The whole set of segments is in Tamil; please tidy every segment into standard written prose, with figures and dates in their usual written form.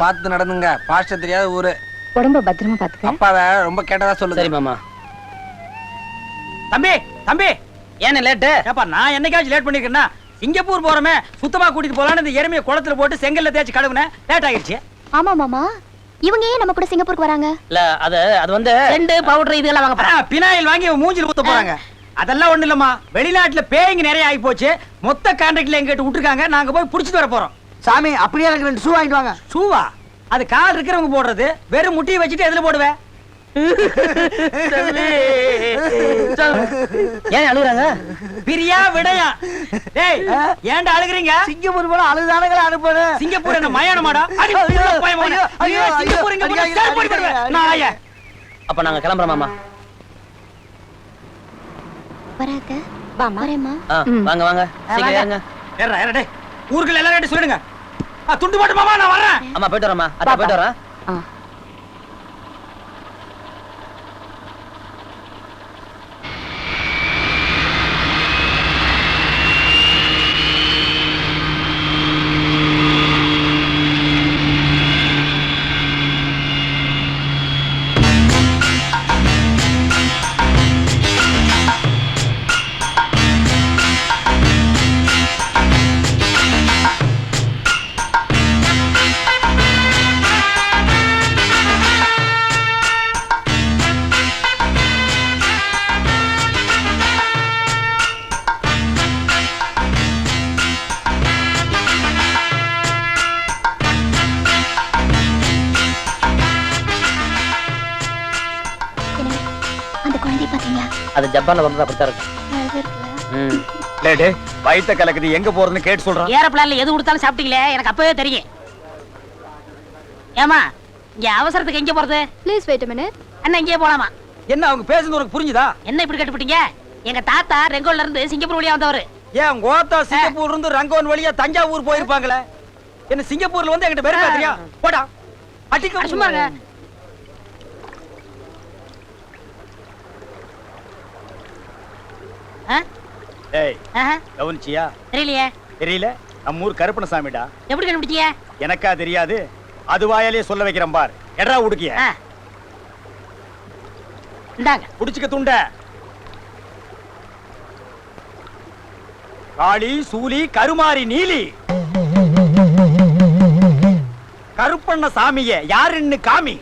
பார்த்து நடந்துங்க. பாஸ்டர் தெரியாத ஊரு. உடம்ப பத்திரமா பாத்துக்க. அப்பாவை ரொம்ப கேட்டதா சொல்லு. சரி மாமா. தம்பி தம்பி, ஏன் லேட்டு? ஏப்பா நான் என்னைக்காச்சும் லேட் பண்ணிருக்கேன்னா, சிங்கப்பூர் போறமே சுத்தமா கூட்டிட்டு போலான்னு இந்த எருமையை குளத்துல போட்டு செங்கல்ல தேய்ச்சி கழுவுனேன். லேட் ஆகிடுச்சு. ஆமா மாமா, இவங்க ஏன் நம்ம கூட சிங்கப்பூருக்கு வராங்க? இல்ல அது வந்து ரெண்டு பவுடர் இதெல்லாம் வாங்க போறாங்க. பினாயில் வாங்கி மூஞ்சில ஊத்த போறாங்க. அதெல்லாம் ஒண்ணு இல்லம்மா, வெளிநாட்டுல பேய்ங்க நிறைய ஆகி போச்சு. மொத்த கான்ட்ராக்ட்ல எங்கிட்ட விட்டுருக்காங்க. நாங்க போய் புடிச்சிட்டு வர போறோம். சாமி அப்படியே எனக்கு 2 ஷூ வாங்கிட்டு வாங்க. ஷூவா? அது கால் இருக்கிறவங்க போடுறது. வெறும் முட்டியை வச்சுட்டு எதுல போடுவேன்? ஏன் அழுகுறாங்க? பிரியா விடையா? டேய் ஏன்டா அழுகுறீங்க? சிங்கப்பூர் போல அழுதானங்கள அனுப்புறே. சிங்கப்பூர் என்ன மயானமாடா? அடி பயமானே. ஐயோ சிங்கப்பூர் இங்க போய் ஸ்டார்ட் பண்ணி வருவேன் நாயே. அப்ப நாங்க கிளம்பறோம் மாமா. வராங்க. வாமா. வரேம்மா. வாங்க வாங்க. சீக்கிரம் ஏறுங்க. ஏறடா ஏறடா. ஊர்ல எல்லாரும் சொல்லுங்க. துண்டு போட்டு மாமா நான் வரேன். அம்மா போய்ட்டு வரேம்மா. அத்தை போய்ட்டு வரேன். அது ஜப்பான்ல வந்து அப்படித்தான் இருக்கு. டேய் வயித்த கலக்குது, எங்க போறதுன்னு கேட்டு சொல்றேன். ஏரோப்ளான்ல எது கொடுத்தாலும் சாப்பிட்டீங்களே, எனக்கு அப்பவே தெரியும். ஏமா இங்க அவசரத்துக்கு எங்க போறது? Please wait a minute. அண்ணா இங்கே போலாமா? என்ன அவங்க பேசுறது உனக்கு புரிஞ்சுதா? என்ன இப்படி கட்டுப்பிட்டீங்க? எங்க தாத்தா ரெங்கோல்ல இருந்து சிங்கப்பூர் வழியா வந்தவரு. ஏன் கோத்தா சிங்கப்பூர்ல இருந்து ரங்கோன் வழியா தஞ்சாவூர் போயிருப்பாங்களே. என்ன சிங்கப்பூர்ல வந்து என்கிட்ட பேர் பேசுறியா? போடா அடிக்க. சும்மா இருங்க. ஏய் கவனிச்சியா? தெரியலையே. தெரியல? நம்ம ஊர் கருப்பணசாமிடா. எப்படி கண்டுபிடிச்சீங்க? எனக்கா தெரியாது, அது வாயாலே சொல்ல வைக்கிறேன் பார். எடா உடுக்கிய இந்தாங்க புடிச்சுக்க துண்ட. காளி சூலி கருமாரி நீலி கருப்பண்ண சாமிய யாருன்னு காமி.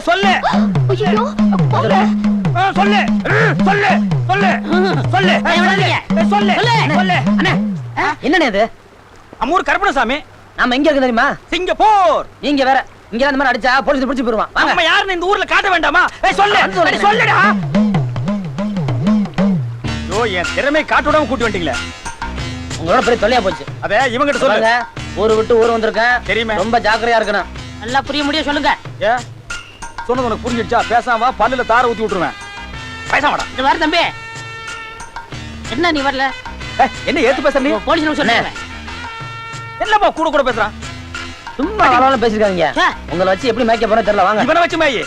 சொல்லு ஐயோ சொல்லு சொல்லு சொல்லு சொல்லு சொல்லு சொல்லு. அண்ணே என்னண்ணே இது? அம்மூர் கருப்பணசாமி. நாம எங்க இருக்கு தெரியுமா? சிங்கப்பூர். நீங்க வேற இங்க அந்த மாதிரி அடிச்சா போலீஸ் பிடிச்சு போடுவான். வாங்க. நம்ம யாருன்னு இந்த ஊர்ல காட்ட வேண்டாமா? சொல்லு சொல்லுடா. யோ என் திறமை காட்ட விடாம கூட்டி வந்துட்டீங்களே. உங்களோட பெரிய தொல்லையா போச்சு. அதே இவங்கிட்ட சொல்லுங்க. ஊரு விட்டு ஊர் வந்திருக்கேன். தெரியுமே. ரொம்ப ஜாக்கிரதையா இருக்கணும். நல்லா புரிய முடியும் சொல்லுங்க. ஏ சொன்னது உனக்கு புரிஞ்சிடுச்சா? பேசாம பல்லுல தார ஊத்தி விட்டுருவேன். பேசாமடா. இது வர தம்பி. என்ன நீ வரல? என்ன ஏத்து பேசுற நீ? போலீஸ் சொல்லுங்க. என்னப்பா கூட கூட பேசுறான்? சும்மா அளவுல பேசிருக்காங்க. உங்களை வச்சு எப்படி மேய்க்க போறேன்னு தெரியல. வாங்க. இவனை வச்சு மேய்.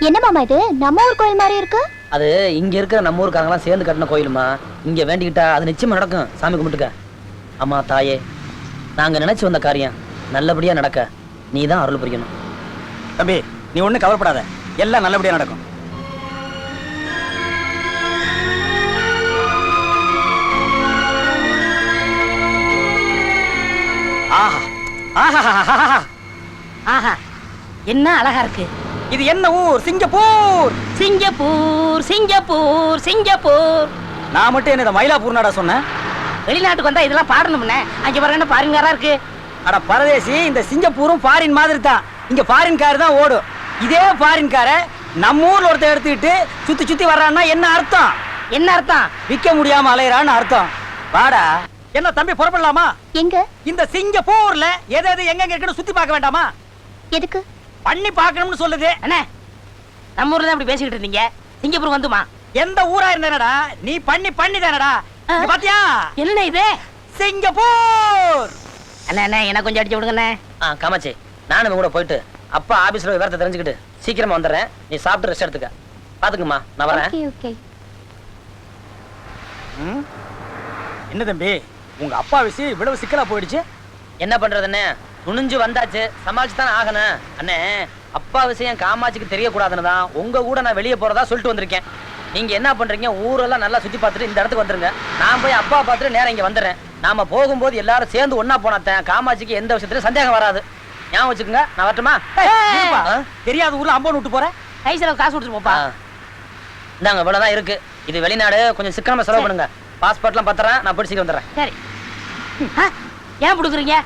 என்ன மாமா இது? நம்ம ஊர் கோயில் மாதிரி இருக்கு. அது இங்க இருக்கிற நம்ம ஊர்க்காரங்க எல்லாம் சேர்ந்து கட்டின கோயிலுமா. இங்க வேண்டிக்கிட்டா அது நிச்சயமா நடக்கும். சாமி கும்பிட்டுக்க. அம்மா தாயே, நாங்க நினைச்சு வந்த காரியம் நல்லபடியா நடக்க நீ தான் அருள் புரியணும். தம்பி நீ ஒண்ணு கவலைப்படாத, எல்லாம் நல்லபடியா நடக்கும். ஆஹா என்ன அழகா இருக்கு. இது என்ன ஊர்? சிங்கப்பூர். Singapore Singapore Singapore. நான் மட்டும் என்ன மயிலாப்பூர் நாடா சொன்னேன்? வெளிநாட்டுக்கு வந்தா இதெல்லாம் பாடணும்னே. அங்க பாருங்க பாருங்காரா இருக்கு. அட பரதேசி, இந்த சிங்கப்பூரும் ஃபாரின் மாதிரி தான். இங்க ஃபாரின் கார் தான் ஓடும். இதே ஃபாரின் காரை நம்ம ஊர்ல ஒருத்தர் எடுத்துக்கிட்டு சுத்தி சுத்தி வர்றான்னா என்ன அர்த்தம்? என்ன அர்த்தம்? விக்க முடியாம அலையறான்னு அர்த்தம். வாடா. என்ன தம்பி புறப்படலாமா? எங்க? இந்த சிங்கப்பூர்ல எது எது எங்க இருக்குன்னு சுத்தி பார்க்க வேண்டாமா? எதுக்கு? பண்ணி பார்க்கணும்னு சொல்லுது. அண்ணே நம்ம ஊர்ல தான் இப்படி பேசிக்கிட்டு இருந்தீங்க. சிங்கப்பூர் வந்துமா? எந்த ஊரா இருந்தானடா நீ? பண்ணி தானடா. பாத்தியா என்ன இது? சிங்கப்பூர். அண்ணா அண்ணா எனக்கு கொஞ்சம் அடிச்சு விடுங்கண்ணே. காமாச்சி, நானும் கூட போயிட்டு அப்பா ஆபீஸ்ல விவரத்தை தெரிஞ்சுக்கிட்டு சீக்கிரமா வந்துடுறேன். நீ சாப்பிட்டு ரெஸ்ட் எடுத்துக்க. பாத்துக்குமா, நான் வரேன். Okay okay. என்ன தம்பி, உங்க அப்பா விஷயம் இவ்வளவு சிக்கலா போயிடுச்சு? என்ன பண்றதுன்னு துணிஞ்சு வந்தாச்சு, சமாளிச்சு தானே ஆகணும். அண்ணே, அப்பா விஷயம் காமாட்சிக்கு தெரியக்கூடாதுன்னு தான் உங்க கூட நான் வெளியே போறதா சொல்லிட்டு வந்திருக்கேன். நீங்க என்ன பண்றீங்க, ஊரெல்லாம் நல்லா சுத்தி பார்த்துட்டு இந்த இடத்துக்கு வந்துருங்க. நான் போய் அப்பா பார்த்துட்டு நேரம் இங்க வந்துடுறேன். நாம போகும்போது எல்லாரும் சேர்ந்து ஒன்னா போனாத்தேன் காமாட்சிக்கு எந்த விஷயத்துலயும் சந்தேகம் வராது. ஞாபகம் வச்சுக்கோங்க. நான் வரட்டுமா? தெரியாத ஊர்ல அம்பன் விட்டு போறேன். கை செலவு காசு கொடுத்துட்டு போப்பா. இந்தாங்க, இவ்வளவுதான் இருக்கு. இது வெளிநாடு, கொஞ்சம் சிக்கனமா செலவு பண்ணுங்க. பாஸ்போர்ட்லாம் பத்திரம், நான் போய் சீக்கிரம் வந்துடுறேன். சரி. ஏன் கொடுக்குறீங்க?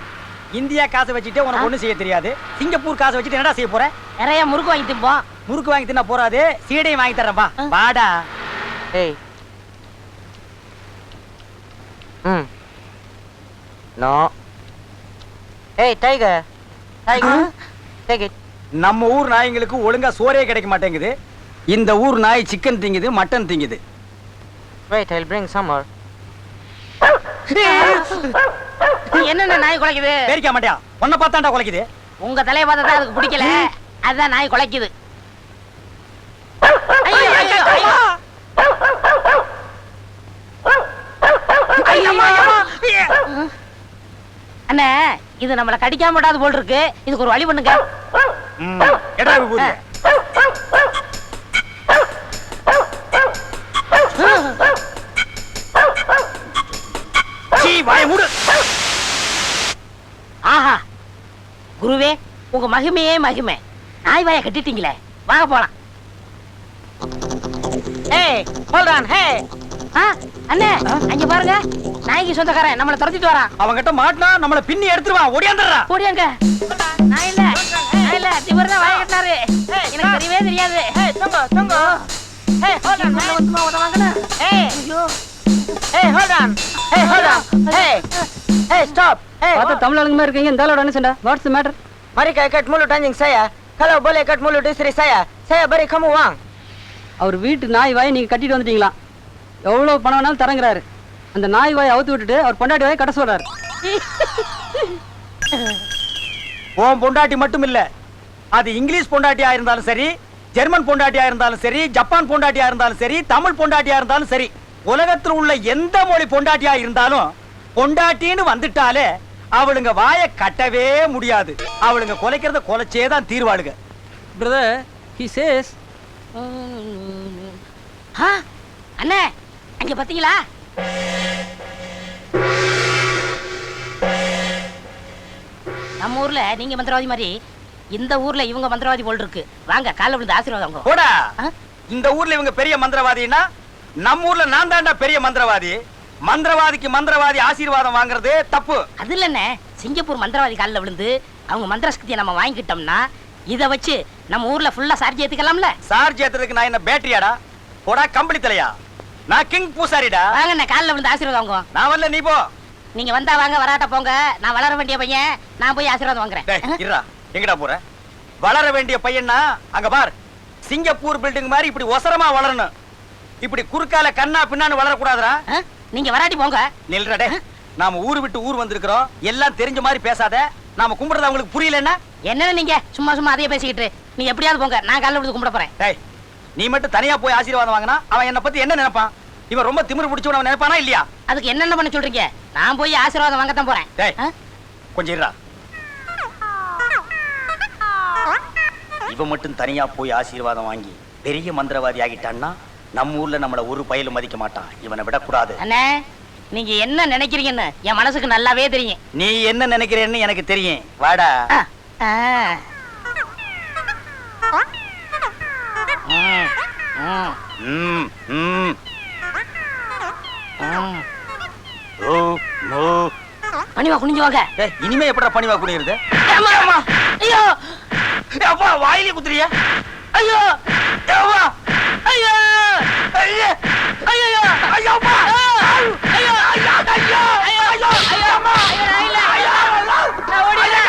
இந்தியா காசை வச்சுட்டு உனக்கு ஒண்ணு செய்ய தெரியாது. சிங்கப்பூர் காசை வச்சுட்டு என்னடா செய்ய போற? நிறைய முறுக்கு வாங்கி திம்போம். முறுக்கு வாங்கி தின்னா போறாது, சீடையும் வாங்கி தர்றேன்பா. வாடா. ஏய். நோ. ஏய் டைகர். டைகர். Take it. நம்ம ஊர் நாய்ங்களுக்கு ஒழுங்கா சோறே கிடைக்க மாட்டேங்குது. இந்த ஊர் நாய் சிக்கன் திங்குது, மட்டன் திங்குது. Wait, I'll bring some more. என்னென்ன நாய் குலைக்குது? பேரிக்க மாட்டியா? உன்னை பார்த்தாண்டா குலைக்குது. உங்க தலையை பார்த்தா தான் அதுக்கு பிடிக்கல, அதுதான் நாய் குலைக்குது. ஐயோ, ஐயோ, ஐயோ. அண்ணே, இது நம்மள கடிக்காம விடாது போல் இருக்கு. இதுக்கு ஒரு வழி பண்ணுங்க. எடா விபூதி. சீ, வாயை மூடு. ஆஹா, குருவே, உங்க மகிமையே மகிமை. நாய் வாயை கட்டிட்டீங்களே, வாங்க போலாம். ஏய், ஹோல்ட் ஆன். ஹே. அண்ணே, அங்க பாருங்க, நாய்க்கு சொந்தக்காரன் நம்மள துரத்திட்டு வரான். அவங்கிட்ட மாட்டினா நம்மள பின்னி எடுத்துருவான். ஓடியாந்துடுறா. ஓடியாங்க. நான் இல்ல, நான் இல்ல, இவர் தான் வாயை கட்டினாரு. எனக்கு தெரியவே தெரியாது. Hold on. வந்து உதவாங்கண்ணா. ஏய், ஐயோ. Hey, hold on. Hey, hold on. Hey. Hey, stop. Hey. பார்த்தா தமிழ் ஆளுங்க மாதிரி இருக்கீங்க. இந்த ஆளோட என்ன சண்டை? What's the matter? Mari kay kat mulut anjing saya. Kalau boleh kat mulut istri saya. Saya beri kamu uang. அவர் வீட்டு நாய் வாயை நீங்க கட்டிட்டு வந்துட்டீங்களா? எவ்வளவு பணம் வேணாலும் தரங்குறாரு. அந்த நாய் வாயை அவுத்து விட்டுட்டு அவர் பொண்டாட்டி வாயை கட்ட சொல்றாரு. உன் பொண்டாட்டி மட்டும் இல்ல, அது இங்கிலீஷ் பொண்டாட்டியா இருந்தாலும் சரி, ஜெர்மன் பொண்டாட்டியா இருந்தாலும் சரி, ஜப்பான் பொண்டாட்டியா இருந்தாலும் சரி, தமிழ் பொண்டாட்டியா இருந்தாலும் சரி, உலகத்தில் உள்ள எந்த மொழி பொண்டாட்டியா இருந்தாலும் பொண்டாட்டின்னு வந்துட்டாலே அவளுங்க வாயை கட்டவே முடியாது. அவளுங்க கொலைக்கிறத கொலைச்சே தான் தீர்வாளுங்க. பிரதர், he says அண்ணே, அங்க பாத்தீங்களா? நம்ம ஊர்ல நீங்க மந்திரவாதி மாதிரி இந்த ஊர்ல இவங்க மந்திரவாதி போல் இருக்கு. வாங்க, காலைல விழுந்து ஆசீர்வாதம். போடா. இந்த ஊர்ல இவங்க பெரிய மந்திரவாதின்னா நம்ம ஊர்ல நான் தாண்டா பெரிய மந்திரவாதி. மந்திரவாதிக்கு மந்திரவாதி ஆசீர்வாதம் வாங்குறது தப்பு. அது இல்லண்ணே, சிங்கப்பூர் மந்திரவாதி காலில் விழுந்து அவங்க மந்திர சக்தியை நம்ம வாங்கிக்கிட்டோம்னா இதை வச்சு நம்ம ஊர்ல ஃபுல்லா சார்ஜ் ஏத்துக்கலாம்ல. சார்ஜ் ஏத்துறதுக்கு நான் என்ன பேட்டரியாடா? போடா கம்பளி தலையா. நான் கிங் பூசாரிடா. வாங்கண்ணே, காலில் விழுந்து ஆசீர்வாதம் வாங்குவோம். நான் வரல, நீ போ. நீங்க வந்தா வாங்க, வராட்ட போங்க. நான் வளர வேண்டிய பையன், நான் போய் ஆசீர்வாதம் டேய், வாங்குறேன். இருடா. எங்கடா போற? வளர வேண்டிய பையன்னா அங்க பார், சிங்கப்பூர் பில்டிங் மாதிரி இப்படி ஒசரமா வளரணும். இப்படி குறுக்கால கண்ணா பின்னான்னு வளரக்கூடாதுடா. நீங்க வராட்டி போங்க. நில்றடே. நாம ஊரு விட்டு ஊர் வந்திருக்கிறோம். எல்லாம் தெரிஞ்ச மாதிரி பேசாத. நாம கும்பிடுறது அவங்களுக்கு புரியலன்னா என்னன்னு நீங்க சும்மா சும்மா அதையே பேசிக்கிட்டு, நீ எப்படியாவது போங்க. நான் காலைல விழுந்து கும்பிட போறேன். டேய், நீ மட்டும் தனியா போய் ஆசீர்வாதம் வாங்கினா அவன் என்ன பத்தி என்ன நினைப்பான்? இவன் ரொம்ப திமிரு பிடிச்சவன் அவன் நினைப்பானா இல்லையா? அதுக்கு என்னென்ன பண்ண சொல்றீங்க? நான் போய் ஆசீர்வாதம் வாங்கத்தான் போறேன். டேய், கொஞ்சம் இருடா. இவன் மட்டும் தனியா போய் ஆசீர்வாதம் வாங்கி பெரிய மந்திரவாதி ஆகிட்டான்னா நம்ம ஊர்ல நம்மள ஒரு பயலும் மதிக்க மாட்டான். இவனை விடக்கூடாது. அண்ணே, நீங்க என்ன நினைக்கிறீங்கன்னு என் மனசுக்கு நல்லாவே தெரியும். நீ என்ன நினைக்கிறேன்னு எனக்கு தெரியும். வாடா. பணிவா குனிஞ்சு வாங்க. இனிமே எப்படா பணிவா குனியுறது? ஐயோ, அப்பா வாயிலே குத்துறியா? ஐயோ, ஐயோ, ஐயோ, ஐயோ, ஐயோ, ஐயோ, அப்பா. ஐயோ, ஐயோ, ஐயோ, ஐயோ, ஐயோ, அம்மா. ஐயோ, ஐயோ, நான் ஓடிறேன்.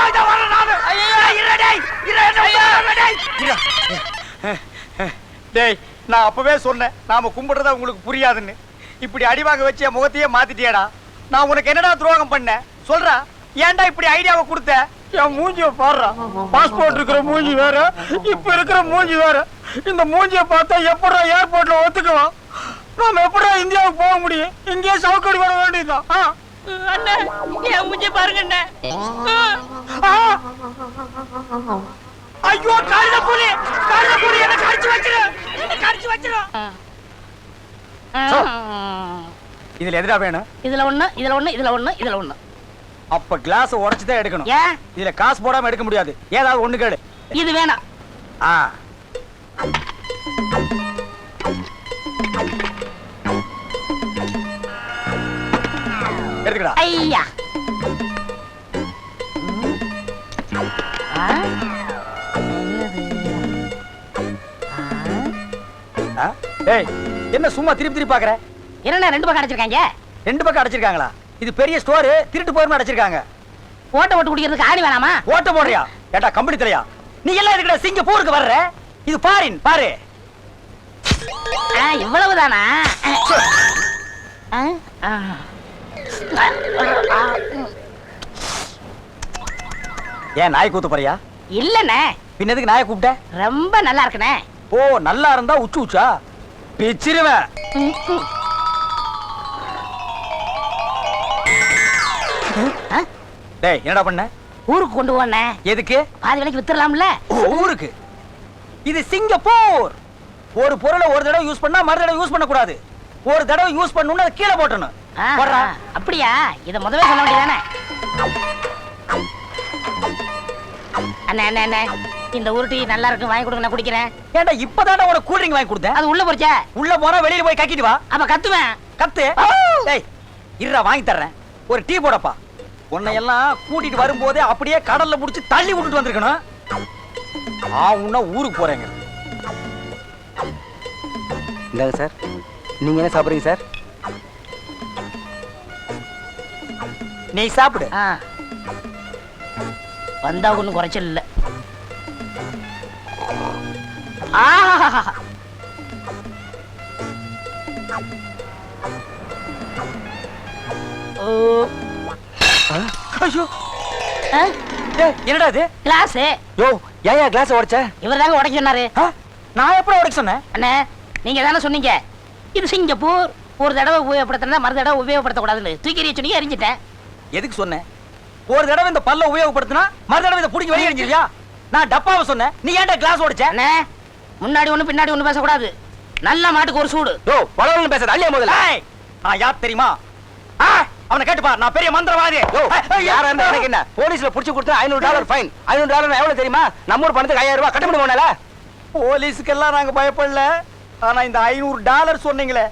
டேய், நான் அப்பவே சொன்னேன் நாம கும்பிடுறத உங்களுக்கு புரியாதுன்னு. இப்படி அடிவாங்க வச்சு என் முகத்தையே மாத்திட்டியடா. நான் உனக்கு என்னடா துரோகம் பண்ணேன் சொல்றா? ஏன்டா இப்படி ஐடியாவை கொடுத்த? என் மூஞ்சிய பாடுறா. பாஸ்போர்ட் இருக்கிற மூஞ்சி வேற, இப்ப இருக்கிற மூஞ்சி வேற. இந்த மூஞ்சிய பார்த்தா எப்படா ஏர்போர்ட்ல ஒத்துக்குவான்? நாம எப்படா இந்தியாவுக்கு போக முடியும்? இங்கேயே சவுக்கடி வர வேண்டியதுதான். அண்ணே என் மூஞ்சி பாருங்க அண்ணே. ஐயோ காலில புலி என்ன கடிச்சு வச்சிரு. இதுல எதுடா வேணும்? இதுல ஒண்ணு, இதுல ஒண்ணு, இதுல ஒண்ணு, இதுல ஒண்ணு. அப்ப கிளாஸ் உடைச்சு தான் எடுக்கணும். ஏன்? இதுல காசு போடாம எடுக்க முடியாது. ஏதாவது ஒண்ணு கேளு. இது வேணாம். எடுத்துக்கடா. ஐயா. ஏய், என்ன சும்மா திருப்பி பாக்குற? என்ன ரெண்டு பக்கம் அடைச்சிருக்காங்க? ரெண்டு பக்கம் அடைச்சிருக்காங்களா? இது பெரிய ஸ்டோர், திருட்டு போயிரும் அடைச்சிருக்காங்க. ஓட்ட ஓட்டு குடிக்கிறதுக்கு ஆணி வேணாமா? ஓட்ட போடுறியா? ஏட்டா கம்பெனி தலையா? நீ எல்லாம் எதுக்குடா சிங்கப்பூருக்கு வர்ற? இது பாரின் பாரு. இவ்வளவுதானா? ஏன் நாய் கூத்து போறியா? இல்லண்ணே. பின்னதுக்கு நாயை கூப்பிட்ட? ரொம்ப நல்லா இருக்குண்ணே. ஓ, நல்லா இருந்தா உச்சு உச்சா பிச்சிருவேன். டேய், என்னடா பண்ண? ஊருக்கு கொண்டு போனே. எதுக்கு? பாதி விலைக்கு வித்துறலாம்ல. ஊருக்கு? இது சிங்கப்பூர். ஒரு பொருளை ஒரு தடவை யூஸ் பண்ணா மறு தடவை யூஸ் பண்ண கூடாது. ஒரு தடவை யூஸ் பண்ணனும்னா அதை கீழே போடணும். அப்படியா? இத முதவே சொல்ல வேண்டியதானே? அண்ணே அண்ணே அண்ணே, இந்த உருட்டி நல்லா இருக்கு, வாங்கி கொடுங்க, நான் குடிக்கிறேன். ஏன்டா இப்பதானே உனக்கு கூல் ட்ரிங்க் வாங்கி கொடுத்தேன்? அது உள்ள போறச்சே. உள்ள போனா வெளியில போய் கக்கிட்டு வா. அப்ப கத்துவேன். கத்து. டேய், இருடா வாங்கி தர்றேன். ஒரு டீ போடப்பா. உன்னை எல்லாம் கூட்டிட்டு வரும்போதே அப்படியே கடல்ல புடிச்சு தள்ளி விட்டுட்டு வந்திருக்கணும். உன்ன ஊருக்கு போறேங்க. இந்தாங்க சார். நீங்க என்ன சாப்பிடுறீங்க சார்? நீ சாப்பிடு. வந்தா ஒண்ணும் குறைச்சல் இல்ல. ஐயோ, என்னடா இது? கிளாஸ். யோ, ஏன் கிளாஸ் உடைச்ச? இவர் தாங்க உடைக்க சொன்னாரு. நான் எப்படி உடைக்க சொன்னேன்? அண்ணே, நீங்க தானே சொன்னீங்க இது சிங்கப்பூர், ஒரு தடவை உபயோகப்படுத்தினா மறு தடவை உபயோகப்படுத்த கூடாதுன்னு. தூக்கி எறிய சொன்னீங்க, எரிஞ்சிட்டேன். எதுக்கு சொன்னேன்? ஒரு தடவை இந்த பல்ல உபயோகப்படுத்தினா மறு தடவை இதை புடிங்கி வெளியே எரிஞ்சிருவியா? நான் டப்பாவை சொன்னேன், நீ ஏன்டா கிளாஸ் உடைச்ச? அண்ணே, முன்னாடி ஒண்ணு பின்னாடி ஒண்ணு பேசக்கூடாது. நல்ல மாட்டுக்கு ஒரு சூடு. யோ, வளவளன்னு பேசாத. அள்ளியா முதல்ல. நான் யார் தெரியுமா? அவனை கேட்டுப்பா, நான் பெரிய மந்திரவாதி. யோ, யாரா இருந்தா எனக்கு என்ன? போலீஸ்ல புடிச்சு கொடுத்தா $500 ஃபைன். $500 எவ்வளவு தெரியுமா? நம்ம ஊர் பணத்துக்கு $5000 கட்ட முடியுமால? போலீஸுக்கெல்லாம் நாங்க பயப்படல. ஆனா இந்த $500 சொன்னீங்களே,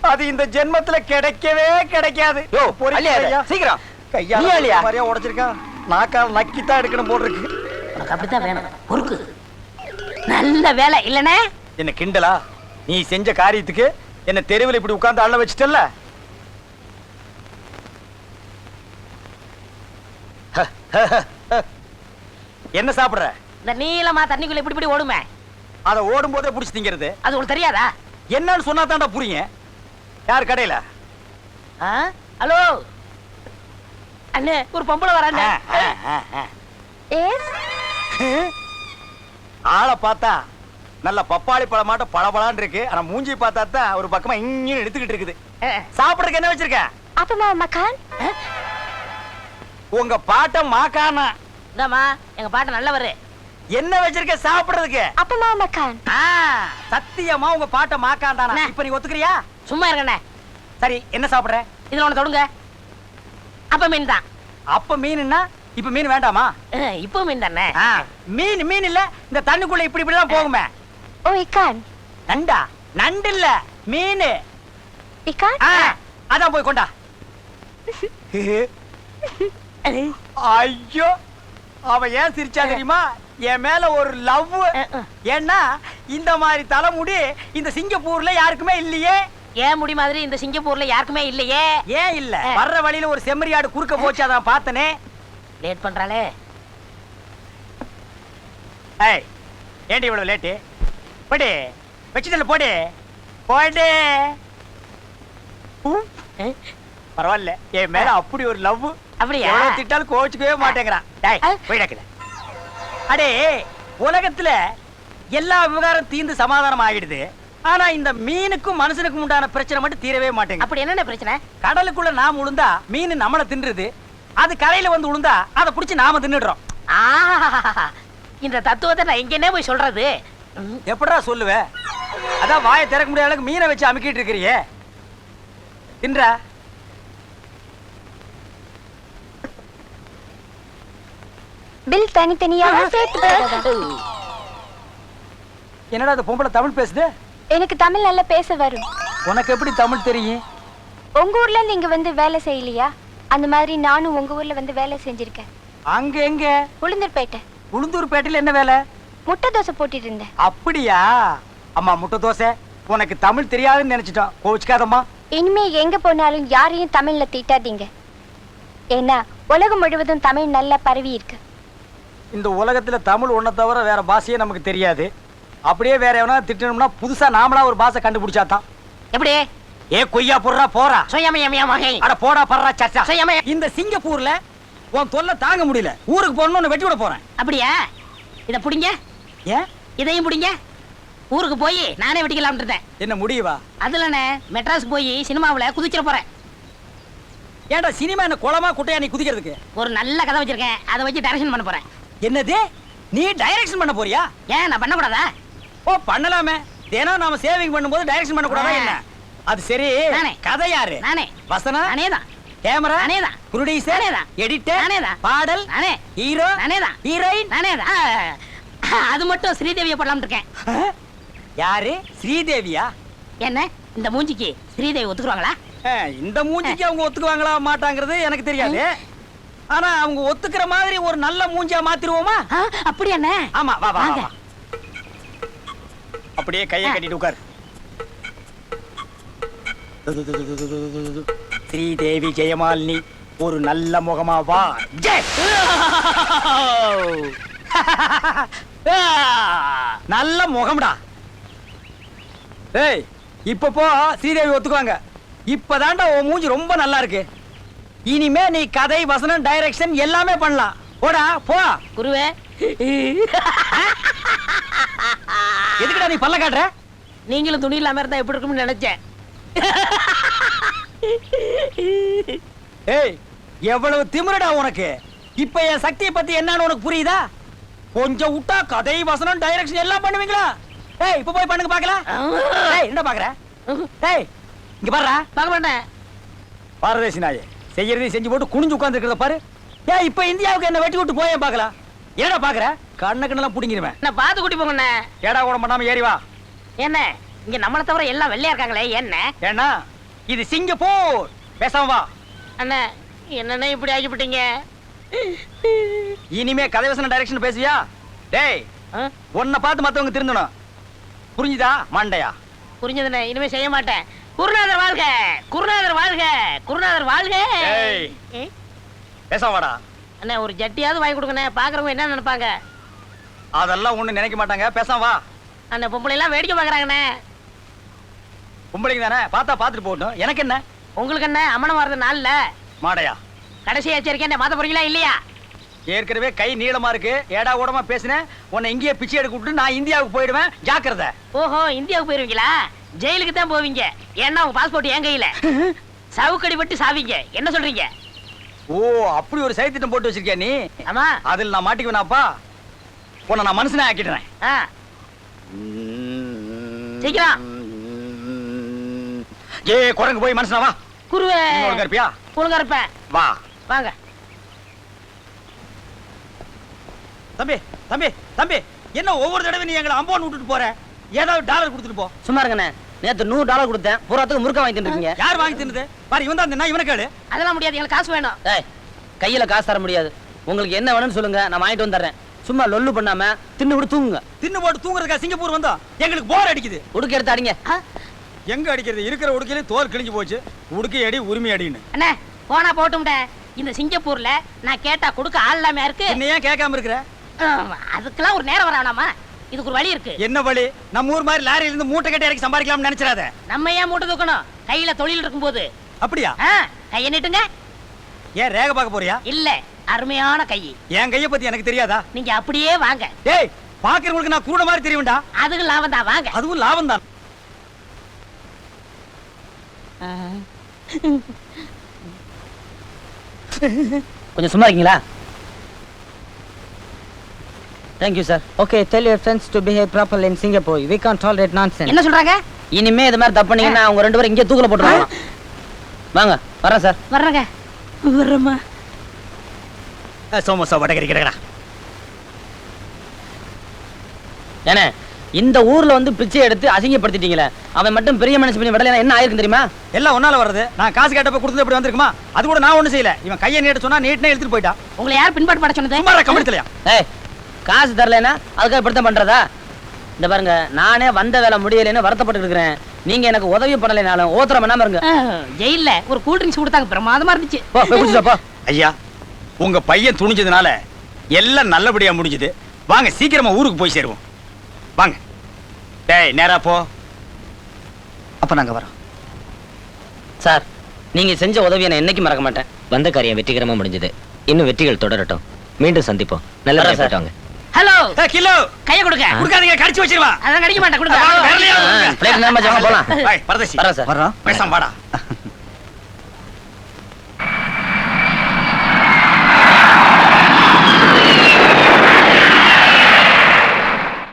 அது இந்த ஜென்மத்துல கிடைக்கவே கிடைக்காது. யோ, அள்ளியா சீக்கிரம். கையால நீ அள்ளியா? மாதிரியா உடைச்சிருக்கான். நாக்கால் நக்கித்தான் எடுக்கணும் போல் இருக்கு. உனக்கு அப்படித்தான் வேணும். பொறுக்கு. நல்ல வேலை இல்லனே. என்ன கிண்டலா? நீ செஞ்ச காரியத்துக்கு என்ன தெருவில் இப்படி உட்கார்ந்து அள்ள வச்சிட்டல்ல? என்ன சாப்பிடுற? இந்த நீளமா தண்ணிக்குள்ள இப்படி இப்படி ஓடுமே, அத ஓடும் போதே புடிச்சு திங்கிறது. அது உங்களுக்கு தெரியாதா? என்னன்னு சொன்னா தான்டா புரியுங்க. யார் கடையில? ஹலோ அண்ணே, ஒரு பொம்பளை வரானே. ஆளை பார்த்தா நல்ல பப்பாளி பழமாட்ட பளபளான்னு இருக்கு. ஆனா மூஞ்சி பார்த்தா தான் ஒரு பக்கமா இங்க எடுத்துக்கிட்டு இருக்குது. சாப்பிடுறதுக்கு என்ன வச்சிருக்க? அப்பமா மக்கான். உங்க பாட்ட மாக்கானா? இந்தாமா, எங்க பாட்டு நல்லவரு. என்ன வச்சிருக்க சாப்பிடுறதுக்கு? அப்பமா மக்கான். சத்தியமா உங்க பாட்ட மாக்காண்டானா? இப்ப நீ ஒத்துக்கிறியா? சும்மா இருக்கண்ணே. சரி, என்ன சாப்பிடுற? இதுல ஒண்ணு தொடுங்க. அப்ப மீன் தான். அப்ப மீன்னா இப்ப மீன் வேண்டாமா? இப்போ மீன் தானே. மீன் மீன் இல்ல, இந்த தண்ணிக்குள்ள இப்படி இப்படி தான் போகுமே. ஓ இக்கான். நண்டா? நண்டு இல்ல, மீன். இக்கான். அதான் போய் கொண்டா. ஐயோ, அவ ஏன் சிரிச்சா தெரியுமா? என் மேல ஒரு லவ். ஏன்னா இந்த மாதிரி தலைமுடி இந்த சிங்கப்பூர்ல யாருக்குமே இல்லையே. ஏன் முடி மாதிரி இந்த சிங்கப்பூர்ல யாருக்குமே இல்லையே. ஏன் இல்ல? வர்ற வழியில ஒரு செம்மறியாடு குறுக்க போச்சு, அதான் பார்த்தனே. லேட் பண்றாளே. ஏய், ஏண்டி இவ்வளவு லேட்டு? போடு, வச்சுதல்ல போடு போடு. பரவாயில்ல, என் மேல அப்படி ஒரு லவ். அப்படியா? எவ்வளவு திட்டாலும் கோச்சுக்கவே மாட்டேங்கிறான். டேய், போய் டக்குல. அடே உலகத்துல எல்லா விவகாரம் தீர்ந்து சமாதானம் ஆகிடுது. ஆனா இந்த மீனுக்கும் மனுஷனுக்கும் உண்டான பிரச்சனை மட்டும் தீரவே மாட்டேங்குது. அப்படி என்னென்ன பிரச்சனை? கடலுக்குள்ள நாம உளுந்தா மீன் நம்மள தின்றுது. அது கரையில வந்து உளுந்தா அதை புடிச்சு நாம தின்னுடுறோம். ஆஹா, இந்த தத்துவத்தை நான் எங்கன்னே போய் சொல்றது? எப்படா சொல்லுவ? அதான் வாயை திறக்க முடியாத அளவுக்கு மீனை வச்சு அமுக்கிட்டு இருக்கிறியே. தின்றா. பில் தனித்தனியாக சேர்த்து போடுறதா? என்னடா அந்த பொம்பளை தமிழ் பேசுது? எனக்கு தமிழ் நல்லா பேச வரும். உனக்கு எப்படி தமிழ் தெரியும்? உங்க ஊர்ல இருந்து இங்க வந்து வேலை செய்யலையா? அந்த மாதிரி நானும் உங்க ஊர்ல வந்து வேலை செஞ்சிருக்கேன். அங்க எங்க? உளுந்தூர்பேட்டை. உளுந்தூர்பேட்டையில என்ன வேலை? முட்டை தோசை போட்டுட்டு இருந்தேன். அப்படியா? அம்மா முட்டை தோசை, உனக்கு தமிழ் தெரியாதுன்னு நினைச்சிட்டோம். கோவிச்சுக்காதம்மா. இனிமே எங்க போனாலும் யாரையும் தமிழ்ல திட்டாதீங்க. ஏன்னா உலகம் முழுவதும் தமிழ் நல்லா பரவி இருக்கு. இந்த உலகத்துல தமிழ் ஒன்றை தவிர வேற பாஷையே நமக்கு தெரியாது. அப்படியே வேற எவனா திட்டணும்னா புதுசா நாமளா ஒரு பாஷை கண்டுபிடிச்சாதான். எப்படி? ஏ கொய்யா போடுறா போறா. சுயமயமயமாக. அட போடா படுறா சச்சா. சுயமய. இந்த சிங்கப்பூர்ல உன் தொல்லை தாங்க முடியல. ஊருக்கு போகணும்னு வெட்டி விட போறேன். அப்படியா? இத புடிங்க. ஏன்? இதையும் புடிங்க. ஊருக்கு போய் நானே வெட்டிக்கலாம்னு இருந்தேன். என்ன முடியவா? அதுலண்ணே மெட்ராஸ் போய் சினிமாவுல குதிச்சிட போறேன். ஏன்டா சினிமா என்ன குளமா குட்டையா நீ குதிக்கிறதுக்கு? ஒரு நல்ல கதை வச்சிருக்கேன், அதை வச்சு டைரக்ஷன் பண்ண போறேன். என்னது? நீ டைரக்ஷன் பண்ண போறியா? ஏன் நான் பண்ணக்கூடாதா? ஓ பண்ணலாமே. தினம் நாம சேவிங் பண்ணும்போது டைரக்ஷன் பண்ண கூடாதா என்ன? அது சரி. நானே. கதை யாரு? நானே. வசனம் நானே தான். கேமரா நானே தான். ப்ரொடியூசர் நானே தான். எடிட்டர் நானே தான். பாடல் நானே. ஹீரோ நானே தான். ஹீரோயின் நானே தான். அது மட்டும் ஸ்ரீதேவியை போடலாம்னு இருக்கேன். யாரு? ஸ்ரீதேவியா? என்ன இந்த மூஞ்சிக்கு ஸ்ரீதேவி ஒத்துக்குறாங்களா? இந்த மூஞ்சிக்கு அவங்க ஒத்துக்குவாங்களா மாட்டாங்கிறது எனக்கு தெரியாது. ஆனா அவங்க ஒத்துக்கிற மாதிரி ஒரு நல்ல மூஞ்சியா மாத்திருவோமா? அப்படி என்ன? ஆமா வா வா வாங்க. வா. அப்படியே கையை கட்டிட்டு உட்கார். ஸ்ரீதேவி ஜெயமாலினி ஒரு நல்ல முகமா வா. ஜெய். நல்ல முகம்டா. ஏய் இப்ப போ. ஸ்ரீதேவி ஒத்துக்குவாங்க. இப்பதான்டா உன் மூஞ்சி ரொம்ப நல்லா இருக்கு. இனிமே நீ கதை வசனம் டைரக்ஷன் எல்லாமே பண்ணலாம். போடா போ. குருவே, எதுக்குடா நீ பல்ல காட்டுற? நீங்களும் துணி இல்லாம இருந்தா எப்படி இருக்கும்னு நினைச்சேன். ஏய் எவ்வளவு திமிருடா உனக்கு. இப்ப என் சக்தியை பத்தி என்னன்னு உனக்கு புரியுதா? கொஞ்சம் விட்டா கதை வசனம் டைரக்ஷன் எல்லாம் பண்ணுவீங்களா? ஏய் இப்ப போய் பண்ணுங்க பாக்கலாம். ஏய் என்ன பாக்குற? ஏய் இங்க பாருடா. பார்க்க மாட்டேன். பாரதேசி நாயே, செய்யறதையும் செஞ்சு போட்டு குனிஞ்சு உட்கார்ந்து இருக்கிறத பாரு. ஏய் இப்ப இந்தியாவுக்கு என்ன வெட்டி விட்டு போய் பாக்கலாம். என்னடா பாக்குற? கண்ண கண்ணெல்லாம் புடிங்கிருவேன். நான் பார்த்து கூட்டி போங்கண்ணே. ஏடா கூட பண்ணாம ஏறி வா. என்ன இங்க நம்மளை தவிர எல்லாம் வெள்ளையா இருக்காங்களே என்ன? ஏன்னா இது சிங்கப்பூர். பேசாம வா. அண்ணே என்னண்ணே இப்படி ஆகிவிட்டீங்க? இனிமே கதை வசனம் டைரக்ஷன் பேசுவியா? டேய் உன்னை பார்த்து மத்தவங்க திருந்தணும். புரிஞ்சுதா மண்டையா? புரிஞ்சதுண்ணே, இனிமே செய்ய மாட்டேன். குருநாதர் வாழ்க, குருநாதர் வாழ்க, குருநாதர் வாழ்க. ஏய். பேசாம வாடா. அண்ணே ஒரு ஜட்டியாவது வாங்கி கொடுங்கண்ணே. பாக்குறவங்க என்ன நினைப்பாங்க? அதெல்லாம் ஒண்ணு நினைக்க மாட்டாங்க. பேசாம வா. அண்ணே பொம்பளை எல்லாம் வேடிக்கை பாக்குறாங்கண்ணே. பொம்பளைங்க தானே பார்த்தா பார்த்துட்டு போகட்டும். எனக்கு என்ன? உங்களுக்கு என்ன அம்மனம் வர்றது நாள்ல மாடையா? கடைசி எச்சரிக்கை மாத்த போறீங்களா இல்லையா? ஏற்கனவே கை நீளமா இருக்கு. ஏடா கூடமா பேசினேன். உன்னை இங்கேயே பிச்சை எடுக்க விட்டு நான் இந்தியாவுக்கு போயிடுவேன். ஜாக்கிரதை. ஓஹோ இந்தியாவுக்கு போயிருவீங்களா? ஜெயிலுக்கு தான் போவீங்க. ஏன்னா உங்க பாஸ்போர்ட் என் கையில. சவுக்கடி பட்டு சாவீங்க. என்ன சொல்றீங்க? ஓ அப்படி ஒரு சைத்திட்டம் போட்டு வச்சிருக்கியா நீ? ஆமா. அதில் நான் மாட்டிக்குவேனாப்பா? உன்னை நான் மனுஷனே ஆக்கிடுறேன். சீக்கிரம். ஏ குரங்கு போய் மனுஷனா வா. குருவே ஒழுங்கா இருப்பியா? ஒழுங்கா இருப்பேன். வா. வாங்க. தம்பி தம்பி தம்பி என்ன ஒவ்வொரு தடவை நீ எங்களை அம்போன் விட்டுட்டு போற? ஏதாவது டாலர் கொடுத்துட்டு போ. சும்மா இருங்கண்ணே. நேத்து $100 கொடுத்தேன். பூராத்துக்கு முறுக்க வாங்கி தின்னுருக்கீங்க. யார் வாங்கி தின்னது? பாரு இவன் தான் இவனை கேளு. அதெல்லாம் முடியாது, எங்களுக்கு காசு வேணும். ஏய் கையில காசு தர முடியாது. உங்களுக்கு என்ன வேணும்னு சொல்லுங்க, நான் வாங்கிட்டு வந்துடுறேன். சும்மா லொல்லு பண்ணாம தின்னு விட்டு தூங்குங்க. தின்னு போட்டு தூங்குறதுக்கா சிங்கப்பூர் வந்தா? எங்களுக்கு போர் அடிக்குது. உடுக்க எடுத்து அடிங்க. எங்க அடிக்கிறது? இருக்கிற உடுக்கையில தோல் கிழிஞ்சு போச்சு. உடுக்கை அடி உரிமை அடின்னு. அண்ணே போனா போட்டும்ட. இந்த சிங்கப்பூர்ல நான் கேட்டா கொடுக்க ஆள் இல்லாம இருக்கு. என்ன ஏன் கேட்காம இருக்கிற? அதுக்கெல்லாம் ஒரு நேரம் வரானாமா? இதுக்கு ஒரு வழி இருக்கு. என்ன வழி? நம்ம ஊர் மாதிரி லாரியில இருந்து மூட்டை கட்டி இறக்கி சம்பாதிக்கலாம்னு நினைச்சிடாத. நம்ம ஏன் மூட்டை தூக்கணும்? கையில தொழில் இருக்கும்போது. அப்படியா? கையை நீட்டுங்க. ஏன் ரேக பார்க்க போறியா? இல்ல அருமையான கை. என் கைய பத்தி எனக்கு தெரியாதா? நீங்க அப்படியே வாங்க. டேய், பாக்குறவங்களுக்கு நான் கூட மாதிரி தெரியும்டா. அதுக்கு லாபம் தான், வாங்க. அதுவும் லாபம் தான். கொஞ்சம் சும்மா இருக்கீங்களா? Thank you sir. Okay, tell your friends to behave properly in Singapore. We can't tolerate nonsense. என்ன சொல்றாங்க? இனிமே இது மாதிரி தப்பு பண்ணீங்கன்னா அவங்க 2 பேரும் இங்கே தூக்கில போட்டுருவாங்க. வாங்க, வரேன் சார். வர்றங்க. வர்றமா. சோமோசா வடகரி கிடக்கடா. ஏனே, இந்த ஊர்ல வந்து பிச்சை எடுத்து அசிங்கப்படுத்திட்டீங்களே, அவன் மட்டும் பெரிய மனுஷன் பண்ணி விடலைன்னா என்ன ஆயிருக்கும் தெரியுமா? எல்லாம் ஒன்னால வர்றது. நான் காசு கேட்டப்ப கொடுத்தது எப்படி வந்திருக்குமா? அது கூட நான் ஒண்ணும் செய்யல. இவன் கையை நீட்ட சொன்னா நீட்னே எடுத்துட்டு போயிட்டா. உங்களை யார் பின்பாட்டு பட சொன்னது? சும்மா கமெண்ட்லயா? ஏய், காசு தரலைன்னா அதுக்காக இப்படித்தான் பண்றதா? இந்த பாருங்க, நானே வந்த வேலை முடியலைன்னு வருத்தப்பட்டு இருக்கிறேன். நீங்க எனக்கு உதவி பண்ணலைனாலும் ஓத்திரம் பண்ணாம இருங்க. ஜெயில்ல ஒரு கூல் ட்ரிங்க்ஸ் கொடுத்தாங்க, பிரமாதமா இருந்துச்சு. போ, போய் குடிச்சிட்டு போ. ஐயா, உங்க பையன் துணிஞ்சதுனால எல்லாம் நல்லபடியா முடிஞ்சது. வாங்க சீக்கிரமா ஊருக்கு போய் சேருவோம். வாங்க. டேய், நேரா போ. அப்ப நாங்க வரோம். சார், நீங்க செஞ்ச உதவியை நான் என்னைக்கு மறக்க மாட்டேன். வந்த காரியம் வெற்றிகரமா முடிஞ்சது. இன்னும் வெற்றிகள் தொடரட்டும். மீண்டும் சந்திப்போம். நல்ல வரேன் சார். வாங்க. ஹலோ, கிலோ கைய கொடுங்க. குடுக்காதீங்க, கடிச்சு வச்சிருவா. அதான் கடிக்க மாட்டேன், கொடுங்க. விரலையா கொடுங்க. பிளேட் நேரமா வாங்க போலாம். பரதேசி வரேன் சார். வர்றோம். பேசாம வாடா.